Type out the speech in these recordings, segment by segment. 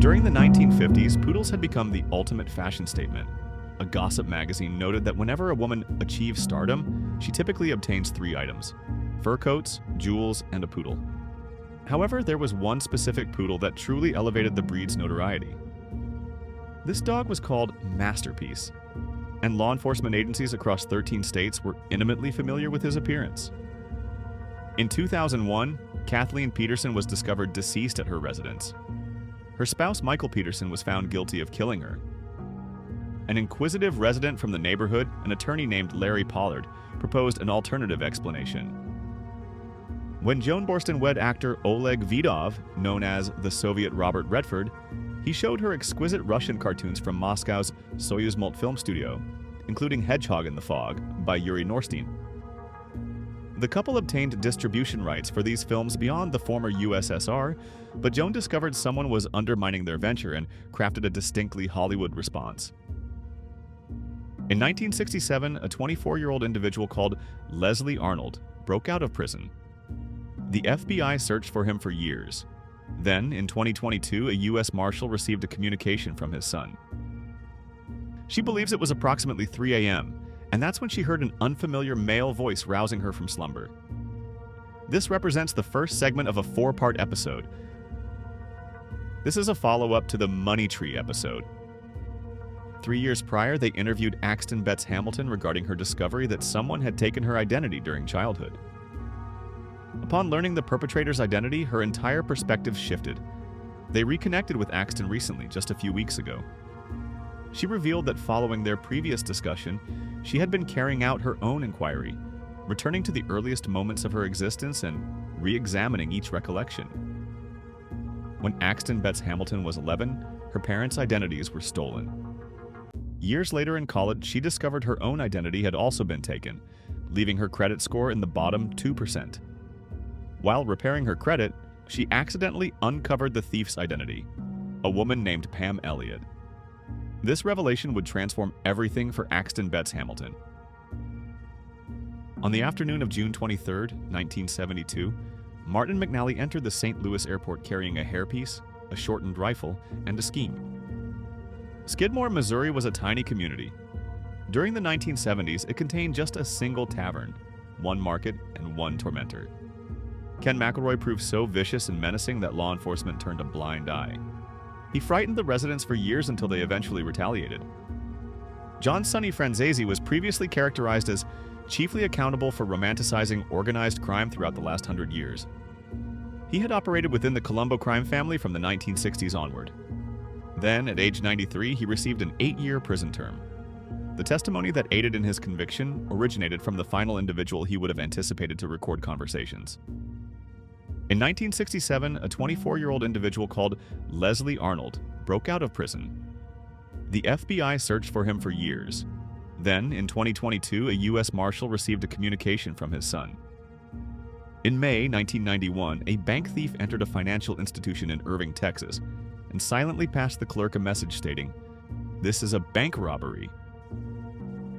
During the 1950s, poodles had become the ultimate fashion statement. A gossip magazine noted that whenever a woman achieves stardom, she typically obtains 3 items: fur coats, jewels, and a poodle. However, there was one specific poodle that truly elevated the breed's notoriety. This dog was called Masterpiece, and law enforcement agencies across 13 states were intimately familiar with his appearance. In 2001, Kathleen Peterson was discovered deceased at her residence. Her spouse, Michael Peterson, was found guilty of killing her. An inquisitive resident from the neighborhood, an attorney named Larry Pollard, proposed an alternative explanation. When Joan Borston wed actor Oleg Vidov, known as the Soviet Robert Redford, he showed her exquisite Russian cartoons from Moscow's Soyuz Multfilm Studio, including Hedgehog in the Fog by Yuri Norstein. The couple obtained distribution rights for these films beyond the former USSR, but Joan discovered someone was undermining their venture and crafted a distinctly Hollywood response. In 1967, a 24-year-old individual called Leslie Arnold broke out of prison. The FBI searched for him for years. Then, in 2022, a U.S. Marshal received a communication from his son. She believes it was approximately 3 a.m., and that's when she heard an unfamiliar male voice rousing her from slumber. This represents the first segment of a 4-part episode. This is a follow-up to the Money Tree episode. 3 years prior, they interviewed Axton Betts Hamilton regarding her discovery that someone had taken her identity during childhood. Upon learning the perpetrator's identity, her entire perspective shifted. They reconnected with Axton recently, just a few weeks ago. She revealed that following their previous discussion, she had been carrying out her own inquiry, returning to the earliest moments of her existence and re-examining each recollection. When Axton Betts Hamilton was 11, her parents' identities were stolen. Years later in college, she discovered her own identity had also been taken, leaving her credit score in the bottom 2%. While repairing her credit, she accidentally uncovered the thief's identity, a woman named Pam Elliott. This revelation would transform everything for Axton Betts Hamilton. On the afternoon of June 23, 1972, Martin McNally entered the St. Louis airport carrying a hairpiece, a shortened rifle, and a scheme. Skidmore, Missouri was a tiny community. During the 1970s, it contained just a single tavern, one market, and one tormentor. Ken McElroy proved so vicious and menacing that law enforcement turned a blind eye. He frightened the residents for years until they eventually retaliated. John Sonny Franzese was previously characterized as chiefly accountable for romanticizing organized crime throughout the last 100 years. He had operated within the Colombo crime family from the 1960s onward. Then, at age 93, he received an 8-year prison term. The testimony that aided in his conviction originated from the final individual he would have anticipated to record conversations. In 1967, a 24-year-old individual called Leslie Arnold broke out of prison. The FBI searched for him for years. Then, in 2022, a U.S. Marshal received a communication from his son. In May 1991, a bank thief entered a financial institution in Irving, Texas, and silently passed the clerk a message stating, "This is a bank robbery.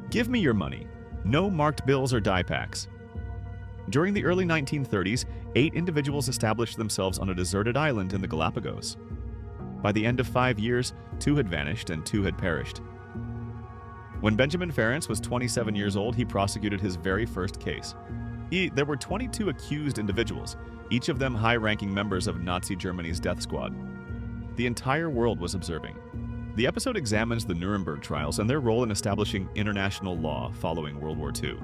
Give me your money. No marked bills or die packs." During the early 1930s, 8 individuals established themselves on a deserted island in the Galapagos. By the end of 5 years, 2 had vanished and 2 had perished. When Benjamin Ferencz was 27 years old, he prosecuted his very first case. There were 22 accused individuals, each of them high-ranking members of Nazi Germany's death squad. The entire world was observing. The episode examines the Nuremberg trials and their role in establishing international law following World War II.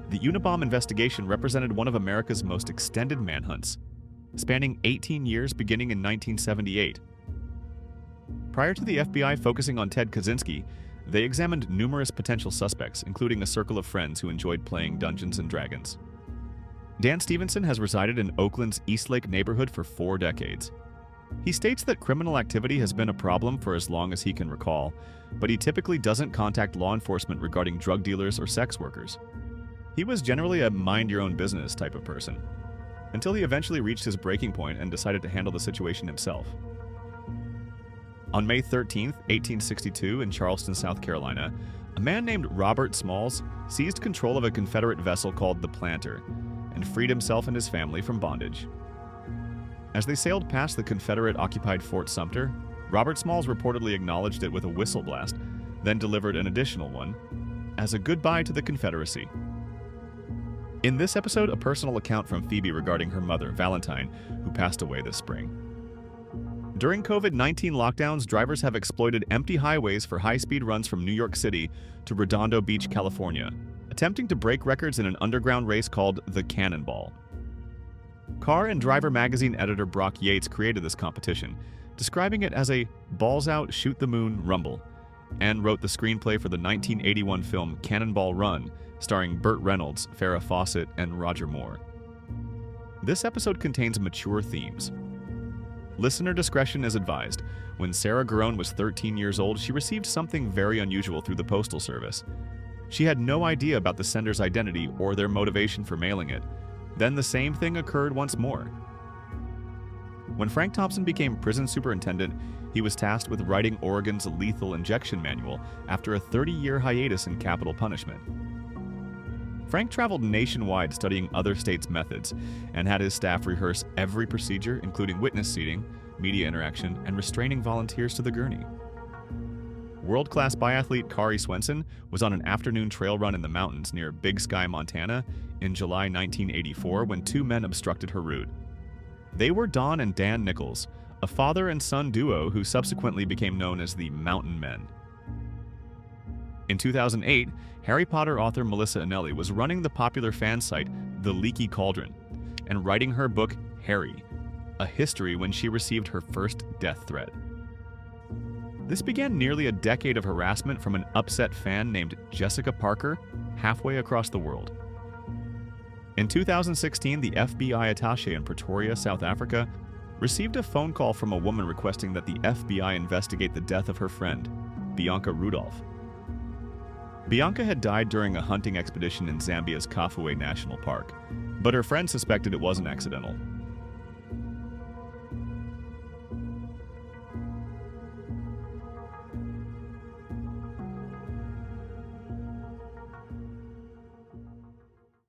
The Unabomb investigation represented one of America's most extended manhunts, spanning 18 years beginning in 1978. Prior to the FBI focusing on Ted Kaczynski, they examined numerous potential suspects, including a circle of friends who enjoyed playing Dungeons & Dragons. Dan Stevenson has resided in Oakland's Eastlake neighborhood for 4 decades. He states that criminal activity has been a problem for as long as he can recall, but he typically doesn't contact law enforcement regarding drug dealers or sex workers. He was generally a mind-your-own-business type of person, until he eventually reached his breaking point and decided to handle the situation himself. On May 13, 1862, in Charleston, South Carolina, a man named Robert Smalls seized control of a Confederate vessel called the Planter and freed himself and his family from bondage. As they sailed past the Confederate-occupied Fort Sumter, Robert Smalls reportedly acknowledged it with a whistle blast, then delivered an additional one, as a goodbye to the Confederacy. In this episode, a personal account from Phoebe regarding her mother, Valentine, who passed away this spring. During COVID-19 lockdowns, drivers have exploited empty highways for high-speed runs from New York City to Redondo Beach, California, attempting to break records in an underground race called the Cannonball. Car and Driver magazine editor Brock Yates created this competition, describing it as a balls-out, shoot-the-moon rumble, and wrote the screenplay for the 1981 film Cannonball Run, starring Burt Reynolds, Farrah Fawcett, and Roger Moore. This episode contains mature themes. Listener discretion is advised. When Sarah Garone was 13 years old, she received something very unusual through the Postal Service. She had no idea about the sender's identity or their motivation for mailing it. Then the same thing occurred once more. When Frank Thompson became prison superintendent, he was tasked with writing Oregon's lethal injection manual after a 30-year hiatus in capital punishment. Frank traveled nationwide studying other states' methods and had his staff rehearse every procedure, including witness seating, media interaction, and restraining volunteers to the gurney. World-class biathlete Kari Swenson was on an afternoon trail run in the mountains near Big Sky, Montana in July 1984 when two men obstructed her route. They were Don and Dan Nichols, a father and son duo who subsequently became known as the Mountain Men. In 2008, Harry Potter author Melissa Anelli was running the popular fan site The Leaky Cauldron and writing her book Harry, a history when she received her first death threat. This began nearly a decade of harassment from an upset fan named Jessica Parker halfway across the world. In 2016, the FBI attaché in Pretoria, South Africa, received a phone call from a woman requesting that the FBI investigate the death of her friend, Bianca Rudolph. Bianca had died during a hunting expedition in Zambia's Kafue National Park, but her friend suspected it wasn't accidental.